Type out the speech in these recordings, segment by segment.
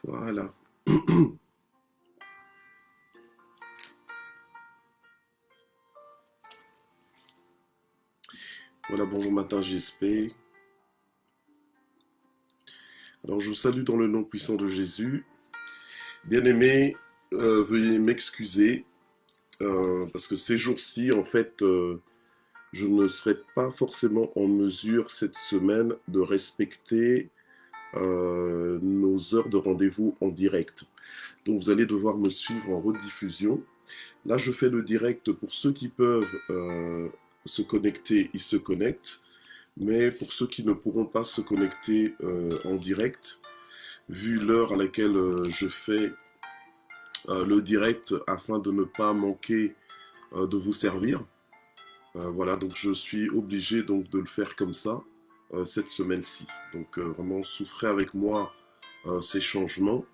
Voilà. Voilà, bonjour matin JSP. Alors je vous salue dans le nom puissant de Jésus. Bien-aimés, veuillez m'excuser parce que ces jours-ci, en fait, je ne serai pas forcément en mesure cette semaine de respecter nos heures de rendez-vous en direct. Donc vous allez devoir me suivre en rediffusion. Là, je fais le direct pour ceux qui peuvent se connecter, ils se connectent. Mais pour ceux qui ne pourront pas se connecter en direct, vu l'heure à laquelle je fais le direct afin de ne pas manquer de vous servir, voilà, donc je suis obligé donc de le faire comme ça cette semaine-ci. Donc vraiment souffrez avec moi ces changements,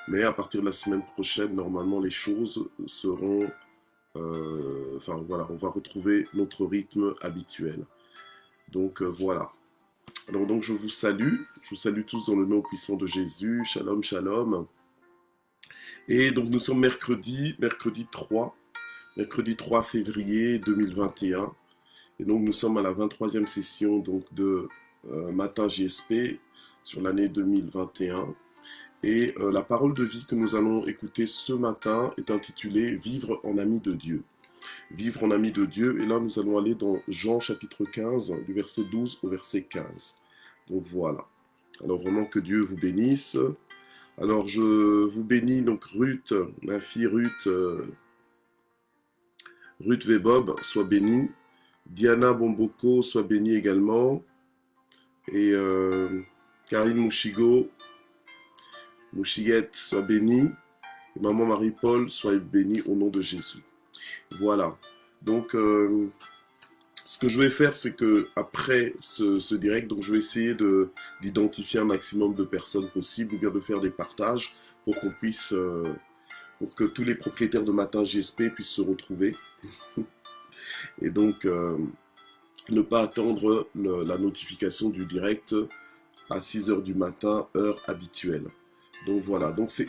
mais à partir de la semaine prochaine, normalement les choses seront, enfin voilà, on va retrouver notre rythme habituel. Donc voilà. Alors donc je vous salue tous dans le nom puissant de Jésus, shalom, shalom. Et donc nous sommes mercredi 3 février 2021. Et donc nous sommes à la 23e session donc, de Matin JSP sur l'année 2021. Et la parole de vie que nous allons écouter ce matin est intitulée « Vivre en ami de Dieu ». Vivre en ami de Dieu. Et là, nous allons aller dans Jean chapitre 15, du verset 12 au verset 15. Donc voilà. Alors vraiment que Dieu vous bénisse. Alors je vous bénis donc Ruth, ma fille Ruth, Ruth Vebob, soit bénie. Diana Bomboko, soit bénie également. Et Karine Mouchigo, Mouchiguette, soit bénie. Et maman Marie-Paul, soit bénie au nom de Jésus. Voilà. Donc, ce que je vais faire, c'est que après ce direct, donc je vais essayer d'identifier un maximum de personnes possibles, ou bien de faire des partages pour qu'on puisse, pour que tous les propriétaires de Matin JSP puissent se retrouver. Et donc, ne pas attendre la notification du direct à 6 h du matin, heure habituelle. Donc voilà, donc c'est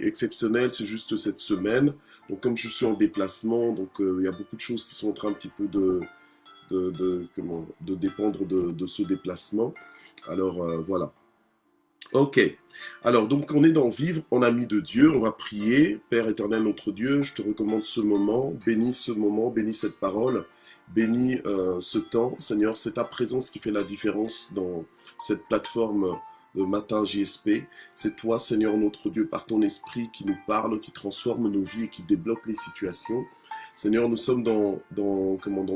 exceptionnel, c'est juste cette semaine. Donc comme je suis en déplacement, donc il y a beaucoup de choses qui sont en train un petit peu de dépendre de ce déplacement. Alors voilà. Ok, alors donc on est dans Vivre en ami de Dieu, on va prier. Père éternel notre Dieu, je te recommande ce moment, bénis cette parole, bénis ce temps. Seigneur, c'est ta présence qui fait la différence dans cette plateforme de Matin JSP. C'est toi, Seigneur notre Dieu, par ton esprit qui nous parle, qui transforme nos vies et qui débloque les situations. Seigneur, nous sommes dans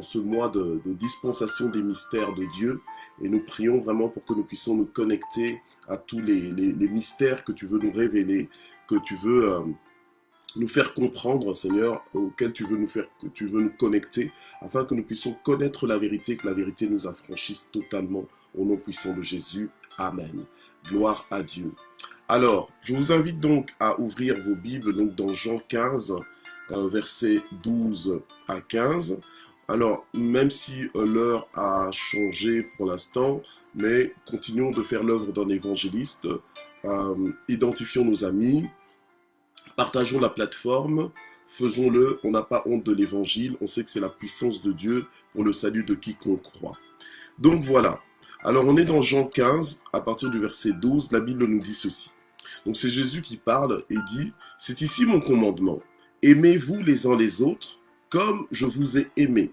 ce mois de dispensation des mystères de Dieu et nous prions vraiment pour que nous puissions nous connecter à tous les mystères que tu veux nous révéler, que tu veux nous faire comprendre, Seigneur, auxquels tu veux nous connecter, afin que nous puissions connaître la vérité, que la vérité nous affranchisse totalement au nom puissant de Jésus. Amen. Gloire à Dieu. Alors, je vous invite donc à ouvrir vos Bibles donc dans Jean 15, versets 12 à 15. Alors, même si l'heure a changé pour l'instant, mais continuons de faire l'œuvre d'un évangéliste, identifions nos amis, partageons la plateforme, faisons-le, on n'a pas honte de l'évangile, on sait que c'est la puissance de Dieu pour le salut de quiconque croit. Donc voilà, alors on est dans Jean 15, à partir du verset 12, la Bible nous dit ceci. Donc c'est Jésus qui parle et dit, « C'est ici mon commandement, aimez-vous les uns les autres comme je vous ai aimé.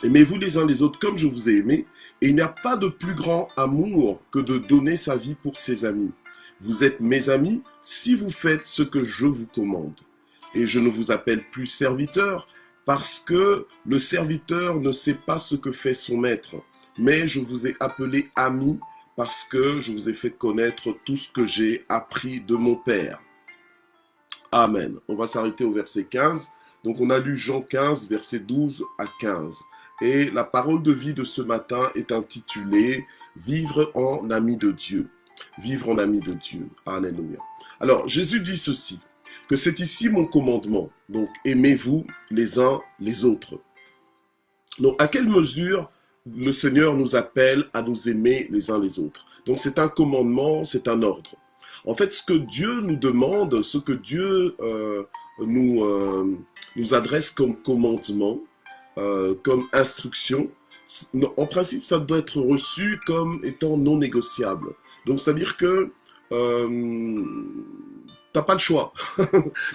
Aimez-vous les uns les autres comme je vous ai aimé, et il n'y a pas de plus grand amour que de donner sa vie pour ses amis. Vous êtes mes amis si vous faites ce que je vous commande. Et je ne vous appelle plus serviteur, parce que le serviteur ne sait pas ce que fait son maître, mais je vous ai appelé ami, parce que je vous ai fait connaître tout ce que j'ai appris de mon Père. » Amen. On va s'arrêter au verset 15. Donc on a lu Jean 15, verset 12 à 15. Et la parole de vie de ce matin est intitulée « Vivre en ami de Dieu ». Vivre en ami de Dieu. Alléluia. Alors Jésus dit ceci, que c'est ici mon commandement. Donc aimez-vous les uns les autres. Donc à quelle mesure le Seigneur nous appelle à nous aimer les uns les autres? Donc c'est un commandement, c'est un ordre. En fait, ce que Dieu nous demande, ce que Dieu nous adresse comme commandement, comme instruction, en principe, ça doit être reçu comme étant non négociable. Donc, c'est-à-dire que t'as pas le choix.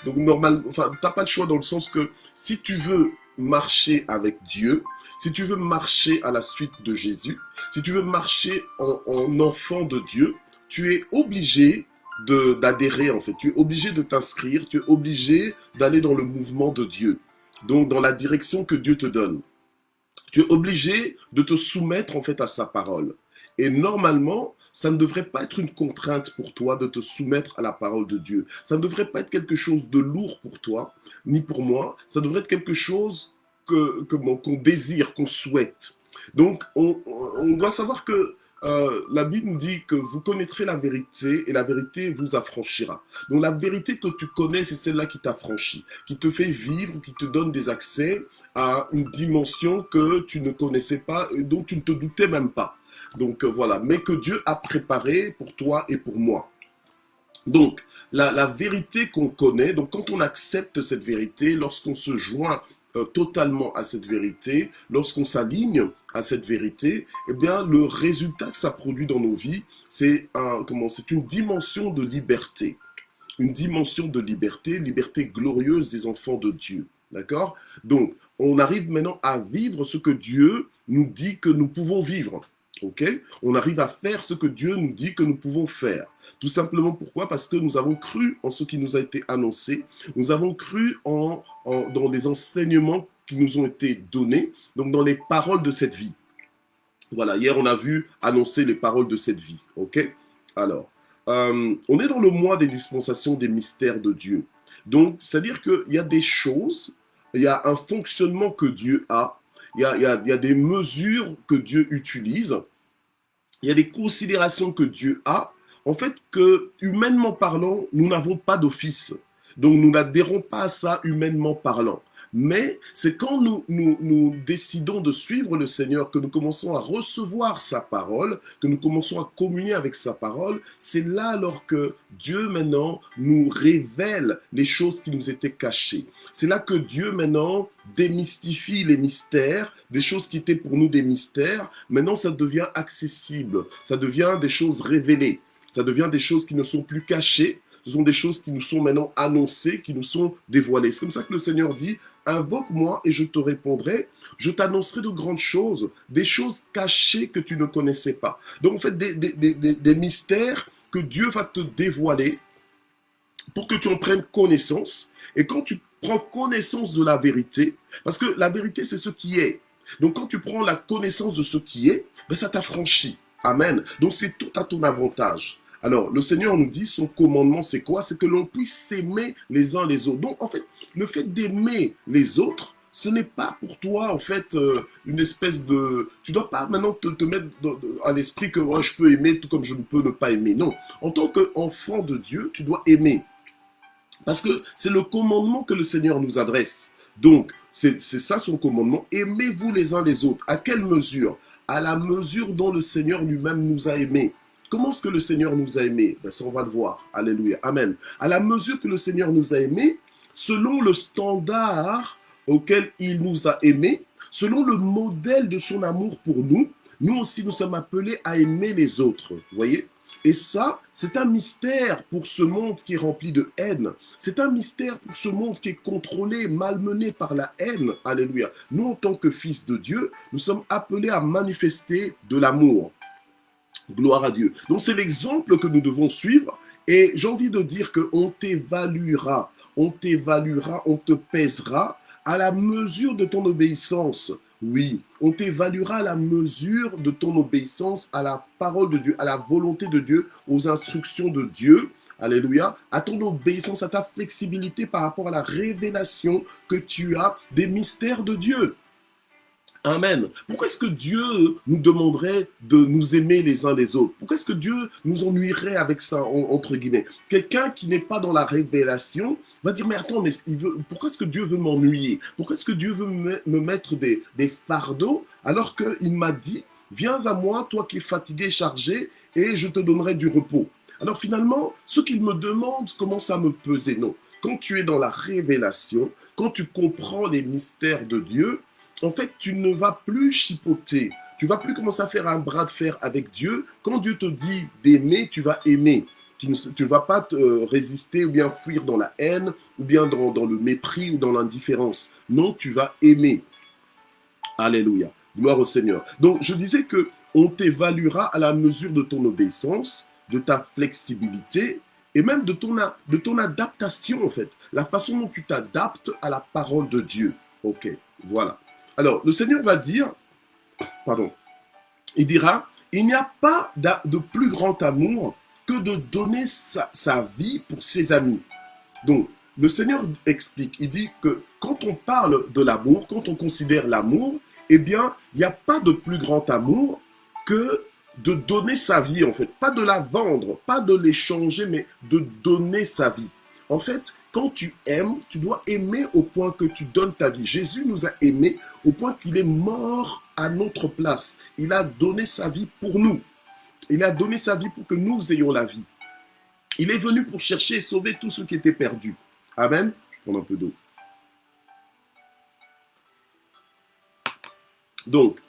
Donc, normalement, enfin, t'as pas le choix dans le sens que si tu veux marcher avec Dieu, si tu veux marcher à la suite de Jésus, si tu veux marcher en enfant de Dieu, tu es obligé d'adhérer en fait. Tu es obligé de t'inscrire, tu es obligé d'aller dans le mouvement de Dieu. Donc, dans la direction que Dieu te donne. Tu es obligé de te soumettre en fait à sa parole. Et normalement, ça ne devrait pas être une contrainte pour toi de te soumettre à la parole de Dieu. Ça ne devrait pas être quelque chose de lourd pour toi, ni pour moi. Ça devrait être quelque chose qu'on désire, qu'on souhaite. Donc, on doit savoir que la Bible nous dit que vous connaîtrez la vérité et la vérité vous affranchira. Donc la vérité que tu connais, c'est celle-là qui t'affranchit, qui te fait vivre, qui te donne des accès à une dimension que tu ne connaissais pas et dont tu ne te doutais même pas. Donc voilà, mais que Dieu a préparé pour toi et pour moi. Donc, la vérité qu'on connaît, donc quand on accepte cette vérité, lorsqu'on se joint totalement à cette vérité, lorsqu'on s'aligne à cette vérité, eh bien, le résultat que ça produit dans nos vies, c'est une dimension de liberté. Une dimension de liberté, liberté glorieuse des enfants de Dieu. D'accord? Donc, on arrive maintenant à vivre ce que Dieu nous dit que nous pouvons vivre. Okay? On arrive à faire ce que Dieu nous dit que nous pouvons faire. Tout simplement pourquoi? Parce que nous avons cru en ce qui nous a été annoncé. Nous avons cru dans les enseignements qui nous ont été donnés, donc dans les paroles de cette vie. Voilà, hier on a vu annoncer les paroles de cette vie. Ok? Alors, on est dans le mois des dispensations des mystères de Dieu. Donc, c'est-à-dire qu'il y a des choses, il y a un fonctionnement que Dieu a, il y a des mesures que Dieu utilise, il y a des considérations que Dieu a, en fait, que, humainement parlant, nous n'avons pas d'office. Donc, nous n'adhérons pas à ça, humainement parlant. Mais c'est quand nous décidons de suivre le Seigneur, que nous commençons à recevoir sa parole, que nous commençons à communier avec sa parole, c'est là alors que Dieu maintenant nous révèle les choses qui nous étaient cachées. C'est là que Dieu maintenant démystifie les mystères, des choses qui étaient pour nous des mystères. Maintenant, ça devient accessible, ça devient des choses révélées, ça devient des choses qui ne sont plus cachées. Ce sont des choses qui nous sont maintenant annoncées, qui nous sont dévoilées. C'est comme ça que le Seigneur dit, invoque-moi et je te répondrai, je t'annoncerai de grandes choses, des choses cachées que tu ne connaissais pas. Donc en fait, des mystères que Dieu va te dévoiler pour que tu en prennes connaissance. Et quand tu prends connaissance de la vérité, parce que la vérité c'est ce qui est. Donc quand tu prends la connaissance de ce qui est, ben, ça t'affranchit. Amen. Donc c'est tout à ton avantage. Alors, le Seigneur nous dit, son commandement, c'est quoi? C'est que l'on puisse s'aimer les uns les autres. Donc, en fait, le fait d'aimer les autres, ce n'est pas pour toi, en fait, une espèce de... Tu ne dois pas maintenant te mettre à l'esprit que oh, je peux aimer tout comme je ne peux ne pas aimer. Non. En tant qu'enfant de Dieu, tu dois aimer. Parce que c'est le commandement que le Seigneur nous adresse. Donc, c'est ça son commandement. Aimez-vous les uns les autres. À quelle mesure? À la mesure dont le Seigneur lui-même nous a aimés. Comment est-ce que le Seigneur nous a aimés? Ben, ça, on va le voir. Alléluia. Amen. À la mesure que le Seigneur nous a aimés, selon le standard auquel il nous a aimés, selon le modèle de son amour pour nous, nous aussi, nous sommes appelés à aimer les autres. Vous voyez? Et ça, c'est un mystère pour ce monde qui est rempli de haine. C'est un mystère pour ce monde qui est contrôlé, malmené par la haine. Alléluia. Nous, en tant que fils de Dieu, nous sommes appelés à manifester de l'amour. Gloire à Dieu. Donc c'est l'exemple que nous devons suivre et j'ai envie de dire qu'on t'évaluera, on te pèsera à la mesure de ton obéissance. Oui, on t'évaluera à la mesure de ton obéissance à la parole de Dieu, à la volonté de Dieu, aux instructions de Dieu. Alléluia, à ton obéissance, à ta flexibilité par rapport à la révélation que tu as des mystères de Dieu. Amen. Pourquoi est-ce que Dieu nous demanderait de nous aimer les uns les autres? Pourquoi est-ce que Dieu nous ennuierait avec ça, entre guillemets? Quelqu'un qui n'est pas dans la révélation va dire, mais attends, mais pourquoi est-ce que Dieu veut m'ennuyer? Pourquoi est-ce que Dieu veut me mettre des fardeaux alors qu'il m'a dit, viens à moi, toi qui es fatigué, chargé, et je te donnerai du repos. Alors finalement, ce qu'il me demande commence à me peser. Non, quand tu es dans la révélation, quand tu comprends les mystères de Dieu, en fait, tu ne vas plus chipoter. Tu vas plus commencer à faire un bras de fer avec Dieu. Quand Dieu te dit d'aimer, tu vas aimer. Tu ne vas pas te résister ou bien fuir dans la haine, ou bien dans le mépris ou dans l'indifférence. Non, tu vas aimer. Alléluia. Gloire au Seigneur. Donc, je disais que on t'évaluera à la mesure de ton obéissance, de ta flexibilité et même de ton adaptation, en fait. La façon dont tu t'adaptes à la parole de Dieu. Ok, voilà. Alors, le Seigneur va dire, pardon, il dira, il n'y a pas de plus grand amour que de donner sa vie pour ses amis. Donc, le Seigneur explique, il dit que quand on parle de l'amour, quand on considère l'amour, eh bien, il n'y a pas de plus grand amour que de donner sa vie, en fait. Pas de la vendre, pas de l'échanger, mais de donner sa vie. En fait, quand tu aimes, tu dois aimer au point que tu donnes ta vie. Jésus nous a aimés au point qu'il est mort à notre place. Il a donné sa vie pour nous. Il a donné sa vie pour que nous ayons la vie. Il est venu pour chercher et sauver tous ceux qui étaient perdus. Amen. Je prends un peu d'eau. Donc,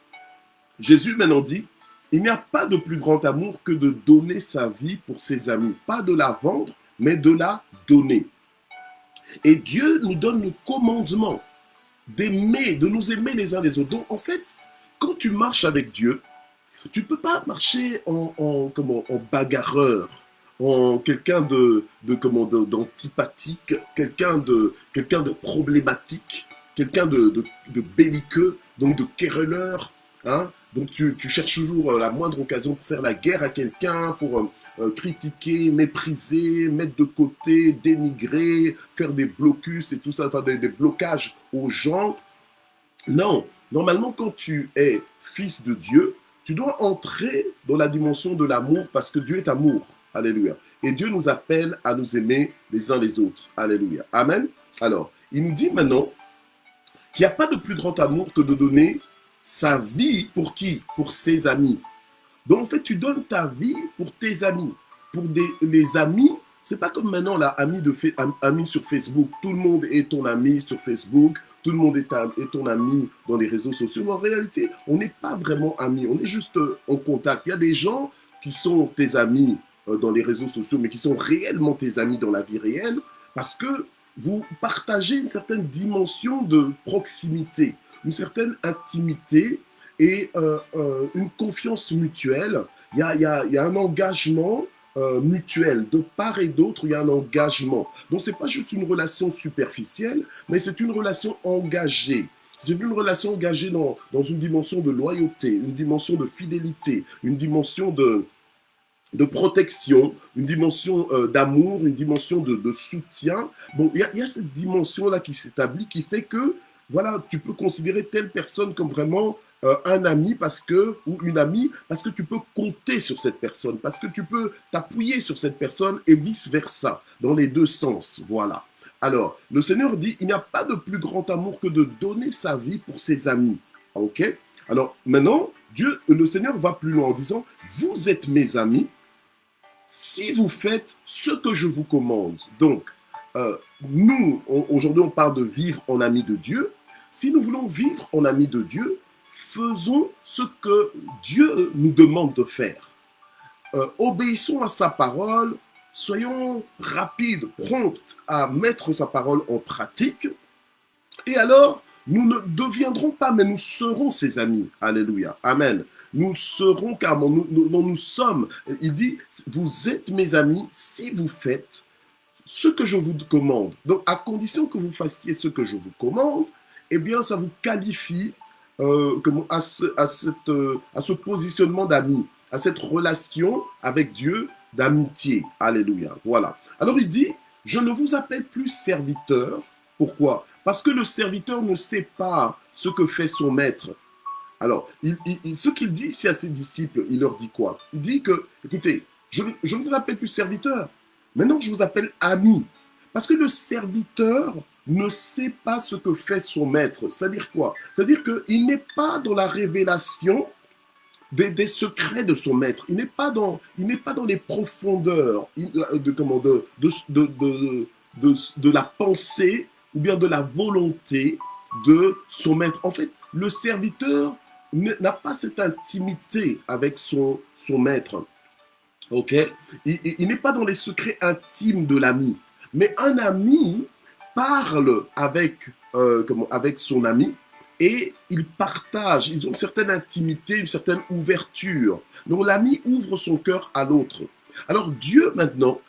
Jésus maintenant dit, il n'y a pas de plus grand amour que de donner sa vie pour ses amis. Pas de la vendre, mais de la donner. Et Dieu nous donne le commandement d'aimer, de nous aimer les uns les autres. Donc, en fait, quand tu marches avec Dieu, tu ne peux pas marcher en bagarreur, en quelqu'un d'antipathique, quelqu'un de problématique, quelqu'un de belliqueux, donc de querelleur. Hein? Donc tu cherches toujours la moindre occasion pour faire la guerre à quelqu'un, pour critiquer, mépriser, mettre de côté, dénigrer, faire des blocus et tout ça, enfin des blocages aux gens. Non, normalement quand tu es fils de Dieu, tu dois entrer dans la dimension de l'amour parce que Dieu est amour. Alléluia. Et Dieu nous appelle à nous aimer les uns les autres. Alléluia. Amen. Alors, il nous dit maintenant qu'il n'y a pas de plus grand amour que de donner sa vie pour qui? Pour ses amis. Donc en fait, tu donnes ta vie pour tes amis. Pour les amis, c'est pas comme maintenant là, ami sur Facebook. Tout le monde est ton ami sur Facebook. Tout le monde est ton ami dans les réseaux sociaux. Mais en réalité, on n'est pas vraiment amis. On est juste en contact. Il y a des gens qui sont tes amis dans les réseaux sociaux, mais qui sont réellement tes amis dans la vie réelle, parce que vous partagez une certaine dimension de proximité, une certaine intimité et une confiance mutuelle. Il y a un engagement mutuel. De part et d'autre, il y a un engagement. Donc, ce n'est pas juste une relation superficielle, mais c'est une relation engagée. C'est une relation engagée dans une dimension de loyauté, une dimension de fidélité, une dimension de protection, une dimension d'amour, une dimension de soutien. Bon, il y a cette dimension-là qui s'établit, qui fait que, voilà, tu peux considérer telle personne comme vraiment un ami ou une amie, parce que tu peux compter sur cette personne, parce que tu peux t'appuyer sur cette personne et vice-versa, dans les deux sens, voilà. Alors, le Seigneur dit, il n'y a pas de plus grand amour que de donner sa vie pour ses amis, ok? Alors, maintenant, le Seigneur va plus loin en disant, vous êtes mes amis, si vous faites ce que je vous commande. Donc, nous, aujourd'hui, on parle de vivre en ami de Dieu. Si nous voulons vivre en ami de Dieu, faisons ce que Dieu nous demande de faire. Obéissons à sa parole, soyons rapides, prompts à mettre sa parole en pratique. Et alors, nous ne deviendrons pas, mais nous serons ses amis. Alléluia. Amen. Nous serons car nous sommes. Il dit, vous êtes mes amis si vous faites ce que je vous commande. Donc, à condition que vous fassiez ce que je vous commande, eh bien, ça vous qualifie à ce positionnement d'amis, à cette relation avec Dieu d'amitié. Alléluia. Voilà. Alors, il dit, je ne vous appelle plus serviteur. Pourquoi? Parce que le serviteur ne sait pas ce que fait son maître. Alors, ce qu'il dit ici à ses disciples, il leur dit quoi? Il dit que, écoutez, je ne vous appelle plus serviteur, maintenant je vous appelle ami. Parce que le serviteur ne sait pas ce que fait son maître. C'est-à-dire quoi? C'est-à-dire qu'il n'est pas dans la révélation des secrets de son maître. Il n'est pas dans les profondeurs de la pensée ou bien de la volonté de son maître. En fait, le serviteur n'a pas cette intimité avec son maître. Ok? Il n'est pas dans les secrets intimes de l'ami. Mais un ami parle avec son ami et ils partagent, ils ont une certaine intimité, une certaine ouverture. Donc l'ami ouvre son cœur à l'autre. Alors Dieu maintenant,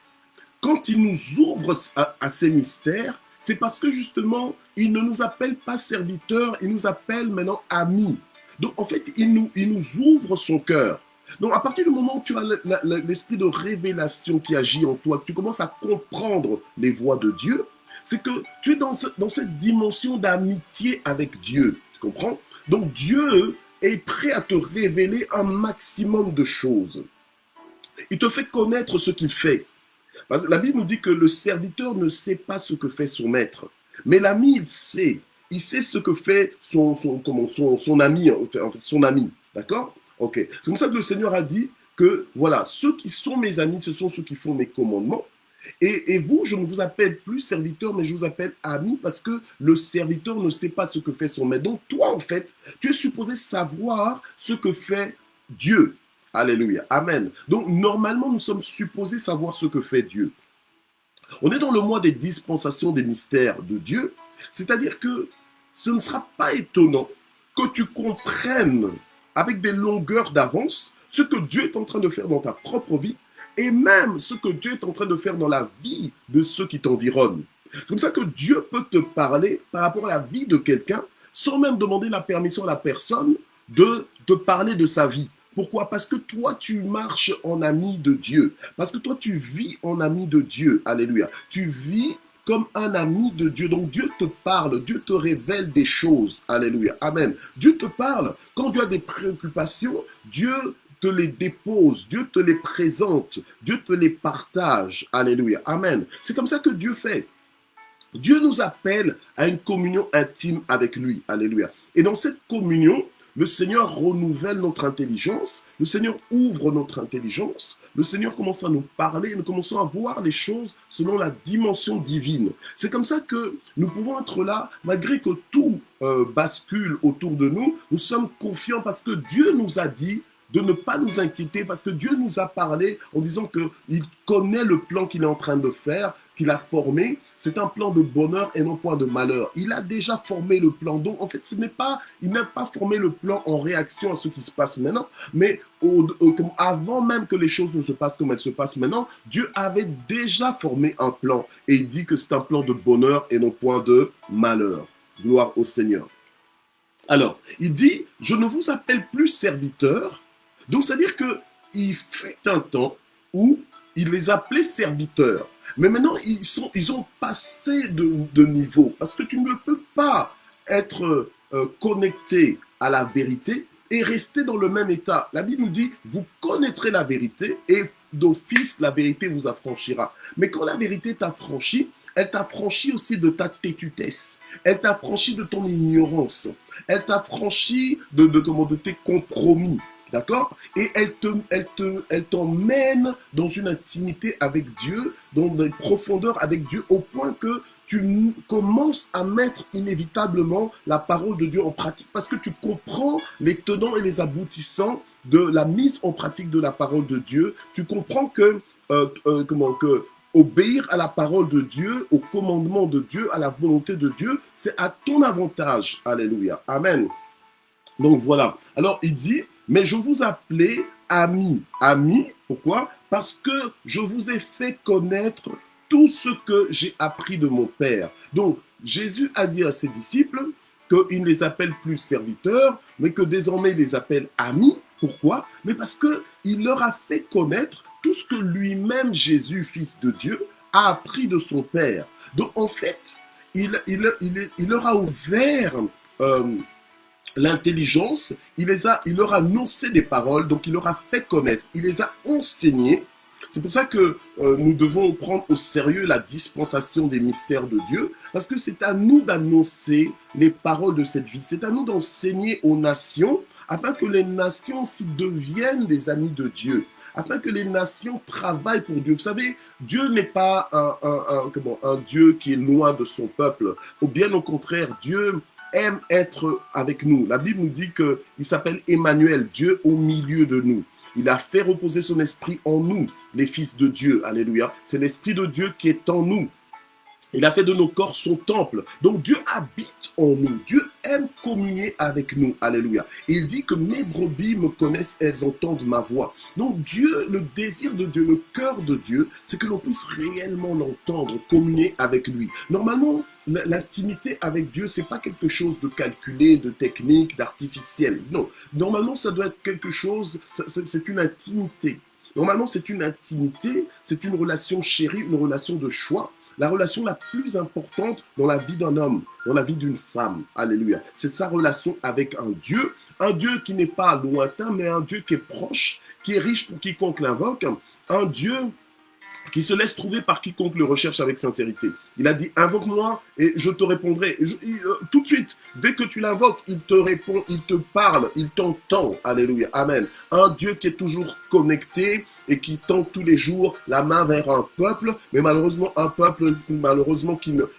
quand il nous ouvre à ces mystères, c'est parce que justement, il ne nous appelle pas serviteurs, il nous appelle maintenant amis. Donc en fait, il nous ouvre son cœur. Donc à partir du moment où tu as l'esprit de révélation qui agit en toi, que tu commences à comprendre les voies de Dieu, c'est que tu es dans cette dimension d'amitié avec Dieu. Tu comprends? Donc Dieu est prêt à te révéler un maximum de choses. Il te fait connaître ce qu'il fait. Parce que la Bible nous dit que le serviteur ne sait pas ce que fait son maître. Mais l'ami, il sait. Il sait ce que fait son ami, son ami. D'accord? Ok. C'est comme ça que le Seigneur a dit que, voilà, ceux qui sont mes amis, ce sont ceux qui font mes commandements. Et vous, je ne vous appelle plus serviteur, mais je vous appelle ami parce que le serviteur ne sait pas ce que fait son maître. Donc toi, en fait, tu es supposé savoir ce que fait Dieu. Alléluia. Amen. Donc normalement, nous sommes supposés savoir ce que fait Dieu. On est dans le mois des dispensations des mystères de Dieu, c'est-à-dire que ce ne sera pas étonnant que tu comprennes avec des longueurs d'avance ce que Dieu est en train de faire dans ta propre vie et même ce que Dieu est en train de faire dans la vie de ceux qui t'environnent. C'est comme ça que Dieu peut te parler par rapport à la vie de quelqu'un sans même demander la permission à la personne de te parler de sa vie. Pourquoi? Parce que toi, tu marches en ami de Dieu. Parce que toi, tu vis en ami de Dieu. Alléluia. Tu vis comme un ami de Dieu. Donc Dieu te parle, Dieu te révèle des choses. Alléluia. Amen. Dieu te parle. Quand tu as des préoccupations, Dieu te les dépose, Dieu te les présente, Dieu te les partage. Alléluia. Amen. C'est comme ça que Dieu fait. Dieu nous appelle à une communion intime avec lui. Alléluia. Et dans cette communion, le Seigneur renouvelle notre intelligence, le Seigneur ouvre notre intelligence, le Seigneur commence à nous parler et nous commençons à voir les choses selon la dimension divine. C'est comme ça que nous pouvons être là, malgré que tout bascule autour de nous, nous sommes confiants parce que Dieu nous a dit de ne pas nous inquiéter parce que Dieu nous a parlé en disant qu'il connaît le plan qu'il est en train de faire, qu'il a formé. C'est un plan de bonheur et non point de malheur. Il a déjà formé le plan. Donc, en fait, il n'a pas formé le plan en réaction à ce qui se passe maintenant, mais avant même que les choses ne se passent comme elles se passent maintenant, Dieu avait déjà formé un plan et il dit que c'est un plan de bonheur et non point de malheur. Gloire au Seigneur. Alors, il dit, je ne vous appelle plus serviteurs. Donc, c'est-à-dire qu'il fut un temps où il les appelait serviteurs. Mais maintenant, ils ont passé de niveau. Parce que tu ne peux pas être connecté à la vérité et rester dans le même état. La Bible nous dit, vous connaîtrez la vérité et d'office, la vérité vous affranchira. Mais quand la vérité t'affranchit, elle t'affranchit aussi de ta têtutesse. Elle t'affranchit de ton ignorance. Elle t'affranchit de tes compromis. D'accord? Et elle t'emmène dans une intimité avec Dieu, dans des profondeurs avec Dieu, au point que tu commences à mettre inévitablement la parole de Dieu en pratique, parce que tu comprends les tenants et les aboutissants de la mise en pratique de la parole de Dieu. Tu comprends que obéir à la parole de Dieu, au commandement de Dieu, à la volonté de Dieu, c'est à ton avantage. Alléluia. Amen. Donc voilà. Alors il dit, mais je vous appelais amis. Amis, pourquoi? Parce que je vous ai fait connaître tout ce que j'ai appris de mon Père. Donc Jésus a dit à ses disciples qu'il ne les appelle plus serviteurs, mais que désormais il les appelle amis. Pourquoi? Mais parce qu'il leur a fait connaître tout ce que lui-même, Jésus, Fils de Dieu, a appris de son Père. Donc en fait, il leur a ouvert l'intelligence, il leur a annoncé des paroles, donc il leur a fait connaître, il les a enseignés. C'est pour ça que nous devons prendre au sérieux la dispensation des mystères de Dieu, parce que c'est à nous d'annoncer les paroles de cette vie. C'est à nous d'enseigner aux nations, afin que les nations aussi deviennent des amis de Dieu, afin que les nations travaillent pour Dieu. Vous savez, Dieu n'est pas un Dieu qui est loin de son peuple, ou bien au contraire, Dieu aime être avec nous. La Bible nous dit qu'il s'appelle Emmanuel, Dieu au milieu de nous. Il a fait reposer son esprit en nous, les fils de Dieu. Alléluia. C'est l'esprit de Dieu qui est en nous. Il a fait de nos corps son temple. Donc Dieu habite en nous. Dieu aime communier avec nous. Alléluia. Et il dit que mes brebis me connaissent, elles entendent ma voix. Donc Dieu, le désir de Dieu, le cœur de Dieu, c'est que l'on puisse réellement l'entendre, communier avec lui. Normalement, l'intimité avec Dieu, c'est pas quelque chose de calculé, de technique, d'artificiel. Non. Normalement, ça doit être quelque chose, c'est une intimité. Normalement, c'est une intimité, c'est une relation chérie, une relation de choix. La relation la plus importante dans la vie d'un homme, dans la vie d'une femme. Alléluia. C'est sa relation avec un Dieu qui n'est pas lointain, mais un Dieu qui est proche, qui est riche pour quiconque l'invoque, un Dieu qui se laisse trouver par quiconque le recherche avec sincérité. Il a dit, invoque-moi et je te répondrai. Tout de suite, dès que tu l'invoques, il te répond, il te parle, il t'entend. Alléluia, amen. Un Dieu qui est toujours connecté et qui tend tous les jours la main vers un peuple, mais malheureusement un peuple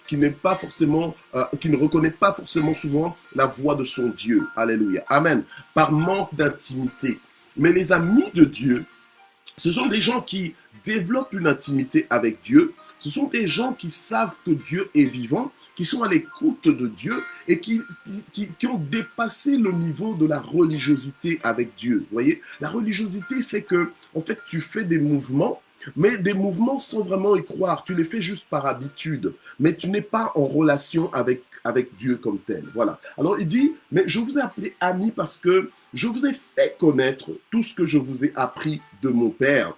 qui n'est pas forcément, qui ne reconnaît pas forcément souvent la voix de son Dieu. Alléluia, amen. Par manque d'intimité. Mais les amis de Dieu, ce sont des gens qui développent une intimité avec Dieu. Ce sont des gens qui savent que Dieu est vivant, qui sont à l'écoute de Dieu et qui ont dépassé le niveau de la religiosité avec Dieu. Vous voyez, la religiosité fait que, en fait, tu fais des mouvements, mais des mouvements sans vraiment y croire. Tu les fais juste par habitude, mais tu n'es pas en relation avec Dieu comme tel. Voilà. Alors il dit, mais je vous ai appelé amis parce que je vous ai fait connaître tout ce que je vous ai appris de mon Père.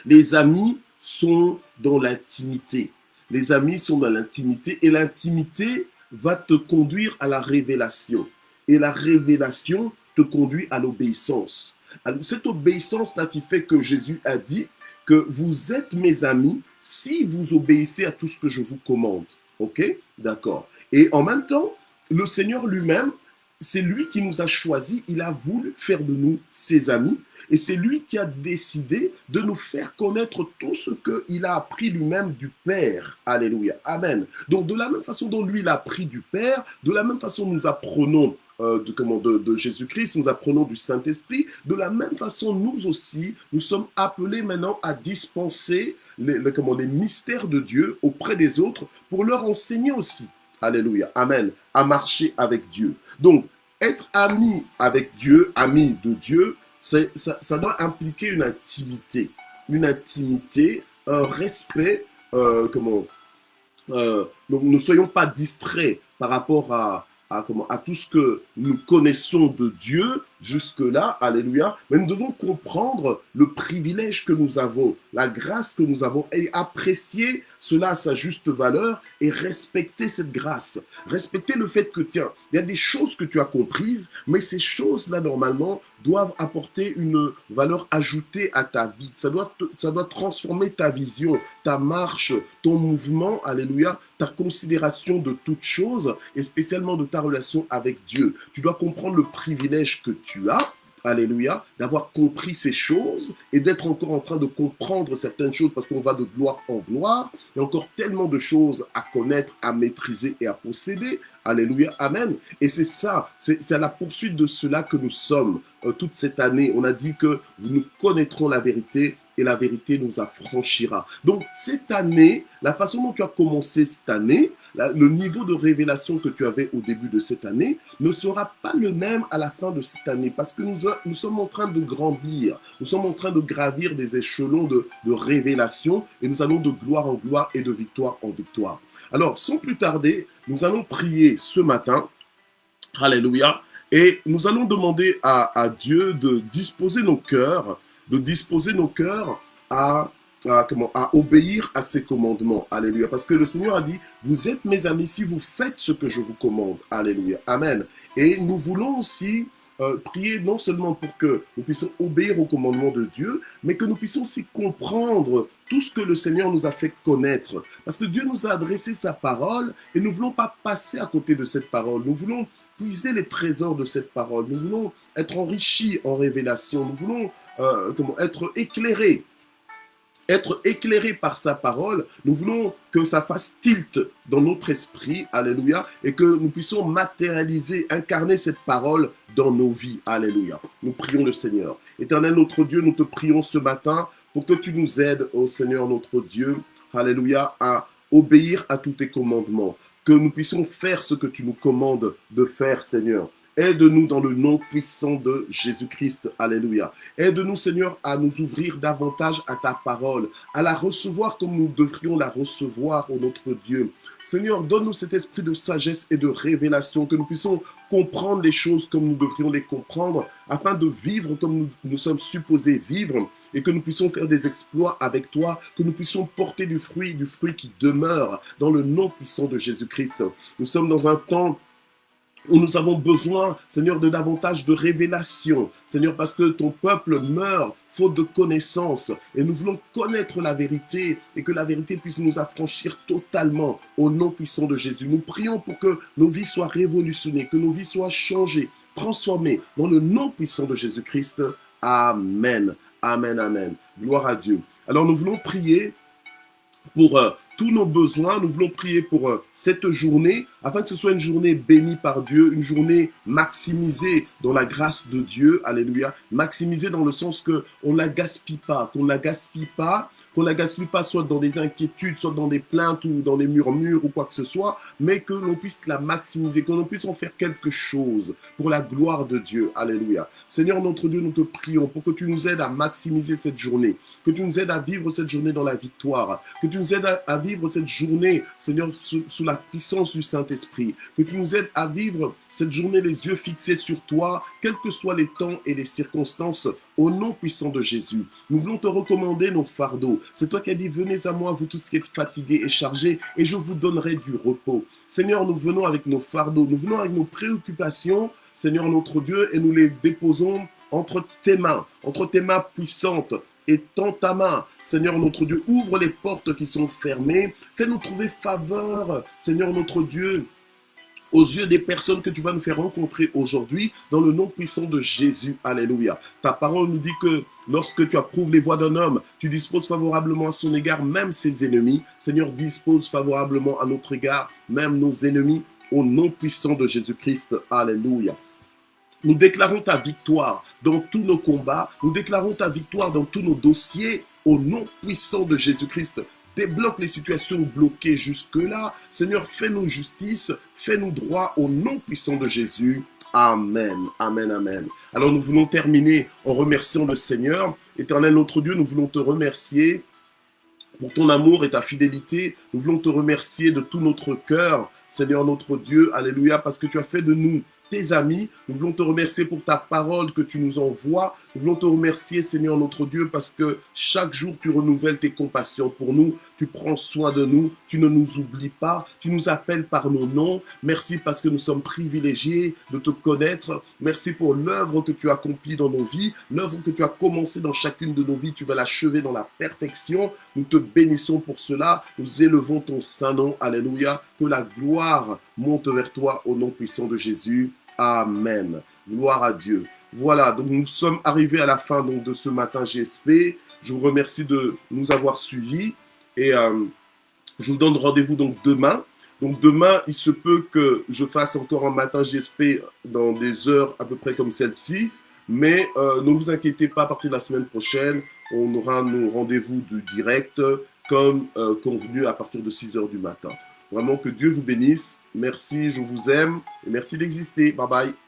Les amis sont dans l'intimité. Les amis sont dans l'intimité et l'intimité va te conduire à la révélation. Et la révélation te conduit à l'obéissance. Alors, cette obéissance-là qui fait que Jésus a dit que vous êtes mes amis si vous obéissez à tout ce que je vous commande. Ok? D'accord. Et en même temps, le Seigneur lui-même, c'est lui qui nous a choisis, il a voulu faire de nous ses amis et c'est lui qui a décidé de nous faire connaître tout ce qu'il a appris lui-même du Père. Alléluia, amen. Donc de la même façon dont lui il a appris du Père, de la même façon nous apprenons de Jésus-Christ, nous apprenons du Saint-Esprit, de la même façon nous aussi, nous sommes appelés maintenant à dispenser les mystères de Dieu auprès des autres pour leur enseigner aussi. Alléluia, amen, à marcher avec Dieu. Donc, être ami avec Dieu, ami de Dieu, ça doit impliquer une intimité, un respect, donc ne soyons pas distraits par rapport à tout ce que nous connaissons de Dieu jusque-là, alléluia, mais nous devons comprendre le privilège que nous avons, la grâce que nous avons et apprécier cela à sa juste valeur et respecter cette grâce. Respecter le fait que, tiens, il y a des choses que tu as comprises, mais ces choses-là, normalement, doivent apporter une valeur ajoutée à ta vie. Ça doit transformer ta vision, ta marche, ton mouvement, alléluia, ta considération de toutes choses et spécialement de ta relation avec Dieu. Tu dois comprendre le privilège que tu as, alléluia, d'avoir compris ces choses et d'être encore en train de comprendre certaines choses parce qu'on va de gloire en gloire. Il y a encore tellement de choses à connaître, à maîtriser et à posséder. Alléluia, amen. Et c'est ça, c'est à la poursuite de cela que nous sommes toute cette année. On a dit que nous connaîtrons la vérité et la vérité nous affranchira. Donc cette année, la façon dont tu as commencé cette année, le niveau de révélation que tu avais au début de cette année ne sera pas le même à la fin de cette année parce que nous sommes en train de grandir, nous sommes en train de gravir des échelons de révélation et nous allons de gloire en gloire et de victoire en victoire. Alors, sans plus tarder, nous allons prier ce matin, alléluia, et nous allons demander à Dieu de disposer nos cœurs, à obéir à ses commandements. Alléluia. Parce que le Seigneur a dit, vous êtes mes amis si vous faites ce que je vous commande. Alléluia. Amen. Et nous voulons aussi prier non seulement pour que nous puissions obéir au commandement de Dieu, mais que nous puissions aussi comprendre tout ce que le Seigneur nous a fait connaître. Parce que Dieu nous a adressé sa parole et nous ne voulons pas passer à côté de cette parole. Nous voulons puiser les trésors de cette parole. Nous voulons être enrichis en révélation. Nous voulons être éclairés par sa parole. Nous voulons que ça fasse tilt dans notre esprit, alléluia, et que nous puissions matérialiser, incarner cette parole dans nos vies, alléluia. Nous prions le Seigneur. Éternel notre Dieu, nous te prions ce matin pour que tu nous aides, ô Seigneur notre Dieu, alléluia, à obéir à tous tes commandements, que nous puissions faire ce que tu nous commandes de faire, Seigneur. Aide-nous dans le nom puissant de Jésus-Christ. Alléluia. Aide-nous, Seigneur, à nous ouvrir davantage à ta parole, à la recevoir comme nous devrions la recevoir, ô notre Dieu. Seigneur, donne-nous cet esprit de sagesse et de révélation, que nous puissions comprendre les choses comme nous devrions les comprendre, afin de vivre comme nous sommes supposés vivre, et que nous puissions faire des exploits avec toi, que nous puissions porter du fruit qui demeure, dans le nom puissant de Jésus-Christ. Nous sommes dans un temps où nous avons besoin, Seigneur, de davantage de révélation. Seigneur, parce que ton peuple meurt faute de connaissance. Et nous voulons connaître la vérité et que la vérité puisse nous affranchir totalement au nom puissant de Jésus. Nous prions pour que nos vies soient révolutionnées, que nos vies soient changées, transformées dans le nom puissant de Jésus-Christ. Amen. Amen, amen. Gloire à Dieu. Alors nous voulons prier pour tous nos besoins. Nous voulons prier pour cette journée, afin que ce soit une journée bénie par Dieu, une journée maximisée dans la grâce de Dieu, alléluia, maximisée dans le sens qu'on ne la gaspille pas, qu'on ne la gaspille pas soit dans des inquiétudes, soit dans des plaintes ou dans des murmures ou quoi que ce soit, mais que l'on puisse la maximiser, que l'on puisse en faire quelque chose pour la gloire de Dieu, alléluia. Seigneur notre Dieu, nous te prions pour que tu nous aides à maximiser cette journée, que tu nous aides à vivre cette journée dans la victoire, que tu nous aides à vivre cette journée, Seigneur, sous la puissance du Saint-Esprit, que tu nous aides à vivre cette journée les yeux fixés sur toi, quels que soient les temps et les circonstances, au nom puissant de Jésus. Nous voulons te recommander nos fardeaux. C'est toi qui as dit, venez à moi, vous tous qui êtes fatigués et chargés, et je vous donnerai du repos. Seigneur, nous venons avec nos fardeaux, nous venons avec nos préoccupations, Seigneur notre Dieu, et nous les déposons entre tes mains puissantes. Et tends ta main, Seigneur notre Dieu, ouvre les portes qui sont fermées, fais-nous trouver faveur, Seigneur notre Dieu, aux yeux des personnes que tu vas nous faire rencontrer aujourd'hui, dans le nom puissant de Jésus. Alléluia. Ta parole nous dit que lorsque tu approuves les voies d'un homme, tu disposes favorablement à son égard, même ses ennemis. Seigneur, dispose favorablement à notre égard, même nos ennemis, au nom puissant de Jésus-Christ. Alléluia. Nous déclarons ta victoire dans tous nos combats. Nous déclarons ta victoire dans tous nos dossiers, au nom puissant de Jésus-Christ. Débloque les situations bloquées jusque-là. Seigneur, fais-nous justice, fais-nous droit au nom puissant de Jésus. Amen, amen, amen. Alors nous voulons terminer en remerciant le Seigneur. Éternel notre Dieu, nous voulons te remercier pour ton amour et ta fidélité. Nous voulons te remercier de tout notre cœur, Seigneur notre Dieu, alléluia, parce que tu as fait de nous tes amis. Nous voulons te remercier pour ta parole que tu nous envoies. Nous voulons te remercier, Seigneur notre Dieu, parce que chaque jour tu renouvelles tes compassions pour nous. Tu prends soin de nous. Tu ne nous oublies pas. Tu nous appelles par nos noms. Merci parce que nous sommes privilégiés de te connaître. Merci pour l'œuvre que tu as accomplie dans nos vies. L'œuvre que tu as commencée dans chacune de nos vies. Tu vas l'achever dans la perfection. Nous te bénissons pour cela. Nous élevons ton saint nom. Alléluia. Que la gloire monte vers toi au nom puissant de Jésus. Amen. Gloire à Dieu. Voilà, donc nous sommes arrivés à la fin donc, de ce matin GSP. Je vous remercie de nous avoir suivis et je vous donne rendez-vous donc demain. Donc demain, il se peut que je fasse encore un matin GSP dans des heures à peu près comme celle-ci. Mais ne vous inquiétez pas, à partir de la semaine prochaine, on aura nos rendez-vous du direct comme convenu à partir de 6 heures du matin. Vraiment que Dieu vous bénisse. Merci, je vous aime et merci d'exister. Bye bye.